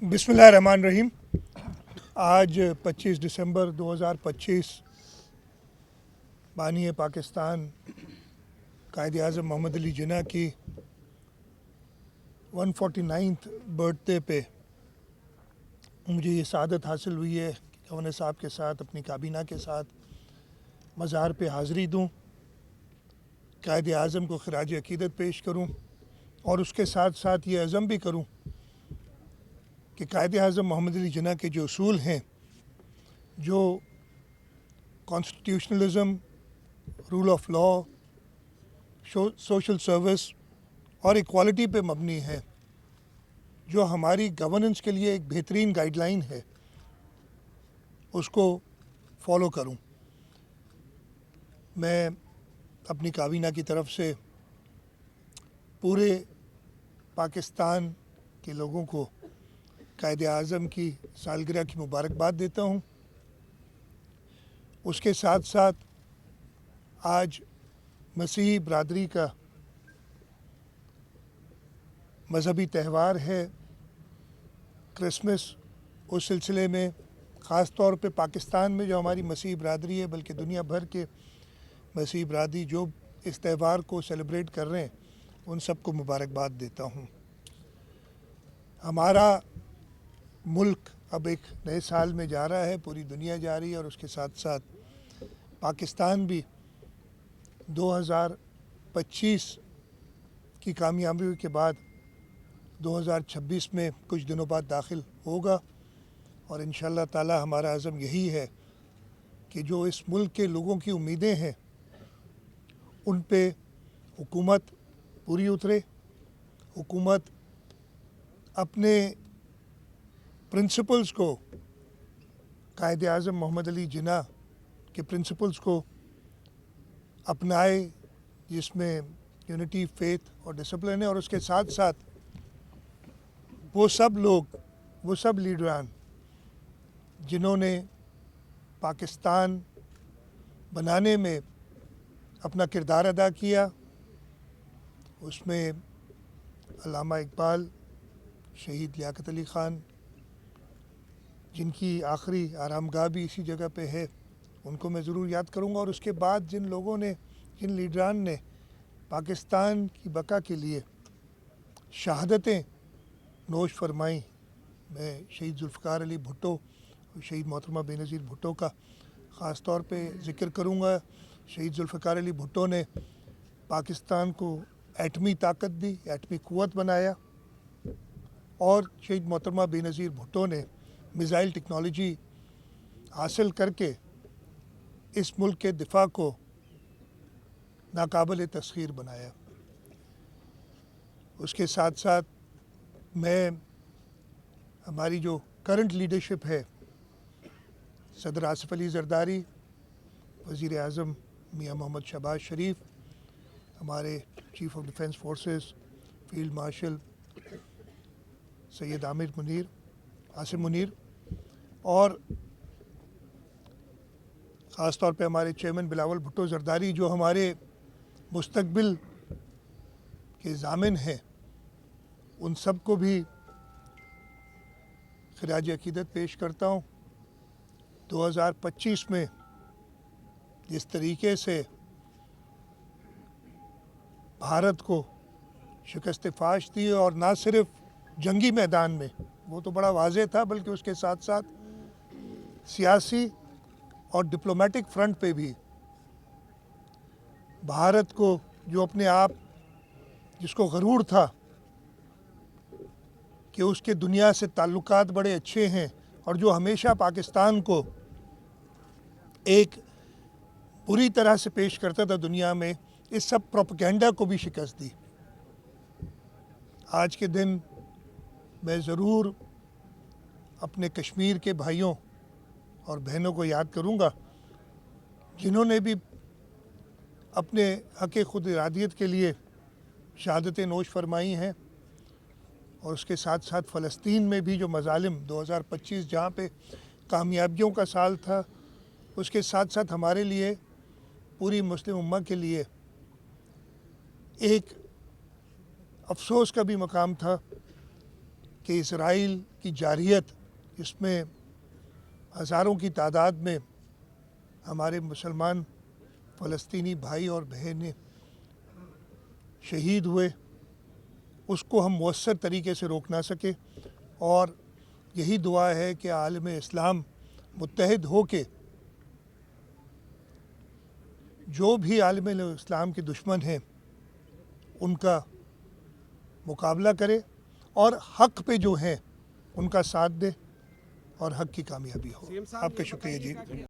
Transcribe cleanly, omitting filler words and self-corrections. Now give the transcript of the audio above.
बिस्मिल्लाहिर्रहमानिर्रहीम। आज 25 दिसंबर 2025 बानी पाकिस्तान कायद आज़म मोहम्मद अली जिन्ना की 149th बर्थडे पे मुझे ये सआदत हासिल हुई है कि गवर्नर साहब के साथ अपनी काबीना के साथ मज़ार पे हाज़िरी दूँ, कायद आज़म को खराज अक़ीदत पेश करूँ और उसके साथ साथ ये अज़म भी करूँ कि कायद आज़म मोहम्मद अली जिन्ना के जो उसूल हैं, जो constitutionalism, rule of law, social service और इक्वालिटी पे मबनी है, जो हमारी गवर्नेंस के लिए एक बेहतरीन गाइडलाइन है, उसको फॉलो करूं। मैं अपनी काबीना की तरफ से पूरे पाकिस्तान के लोगों को कायद आज़म की सालगिरह की मुबारकबाद देता हूं। उसके साथ साथ आज मसीही बरादरी का मजहबी त्यौहार है क्रिसमस। उस सिलसिले में ख़ास तौर पे पाकिस्तान में जो हमारी मसीही बरादरी है, बल्कि दुनिया भर के मसीही बरादरी जो इस त्यौहार को सेलिब्रेट कर रहे हैं, उन सबको मुबारकबाद देता हूँ। हमारा मुल्क अब एक नए साल में जा रहा है, पूरी दुनिया जा रही है, और उसके साथ साथ पाकिस्तान भी 2025 की कामयाबी के बाद 2026 में कुछ दिनों बाद दाखिल होगा। और इंशाअल्लाह ताला हमारा अज़म यही है कि जो इस मुल्क के लोगों की उम्मीदें हैं, उन पे हुकूमत पूरी उतरे, हुकूमत अपने प्रिंसिपल्स को, कायद आज़म मोहम्मद अली जिन्ना के प्रिंसिपल्स को अपनाए, जिसमें यूनिटी, फेथ और डिसिप्लिन है। और उसके साथ साथ वो सब लीडरान जिन्होंने पाकिस्तान बनाने में अपना किरदार अदा किया, उसमें अल्लामा इकबाल, शहीद लियाकत अली ख़ान, जिनकी आखिरी आरामगाह भी इसी जगह पे है, उनको मैं ज़रूर याद करूँगा। और उसके बाद जिन लोगों ने, जिन लीडरान ने पाकिस्तान की बका के लिए शहादतें नोश फरमाई, मैं शहीद जुल्फ़िकार अली भुट्टो और शहीद मोहतरमा बेनज़ीर भुट्टो का ख़ास तौर पे ज़िक्र करूँगा। शहीद जुल्फ़िकार अली भुट्टो ने पाकिस्तान को एटमी ताकत दी, एटमी क़ुव्वत बनाया, और शहीद मोहतरमा बेनज़ीर भुट्टो ने मिज़ाइल टेक्नोलॉजी हासिल करके इस मुल्क के दिफा को नाकाबिल तस्ख़ीर बनाया। उसके साथ साथ मैं हमारी जो करंट लीडरशिप है, सदर आसिफ अली ज़रदारी, वज़ीर आज़म मियाँ मोहम्मद शहबाज शरीफ, हमारे chief of defence forces field marshal Syed Aamir Munir, Asim Munir, और ख़ास तौर पे हमारे चेयरमैन बिलावल भुट्टो ज़रदारी, जो हमारे मुस्तक़बिल के ज़ामिन हैं, उन सब को भी खराज अक़ीदत पेश करता हूँ। 2025 में जिस तरीके से भारत को शिकस्त फाश दी, और ना सिर्फ जंगी मैदान में, वो तो बड़ा वाज़ेह था, बल्कि उसके साथ साथ सियासी और डिप्लोमेटिक फ्रंट पे भी भारत को, जो अपने आप, जिसको गरूर था कि उसके दुनिया से ताल्लुकात बड़े अच्छे हैं, और जो हमेशा पाकिस्तान को एक बुरी तरह से पेश करता था दुनिया में, इस सब प्रोपेगेंडा को भी शिकस्त दी। आज के दिन मैं ज़रूर अपने कश्मीर के भाइयों और बहनों को याद करूँगा, जिन्होंने भी अपने हक़ खुद इरादियत के लिए शहादतें नोश फरमाई हैं। और उसके साथ साथ फ़लस्तीन में भी जो मज़ालिम 2025 जहाँ पे कामयाबियों का साल था, उसके साथ साथ हमारे लिए, पूरी मुस्लिम उम्मा के लिए एक अफसोस का भी मकाम था کہ اسرائیل کی جارحیت، اس میں ہزاروں کی تعداد میں ہمارے مسلمان فلسطینی بھائی اور بہنیں شہید ہوئے، اس کو ہم مؤثر طریقے سے روک نہ سکے، اور یہی دعا ہے کہ عالم اسلام متحد ہو کے جو بھی عالم اسلام کے دشمن ہیں ان کا مقابلہ کرے اور حق پہ جو ہیں ان کا ساتھ دے اور حق کی کامیابی ہو۔ آپ کا شکریہ جی۔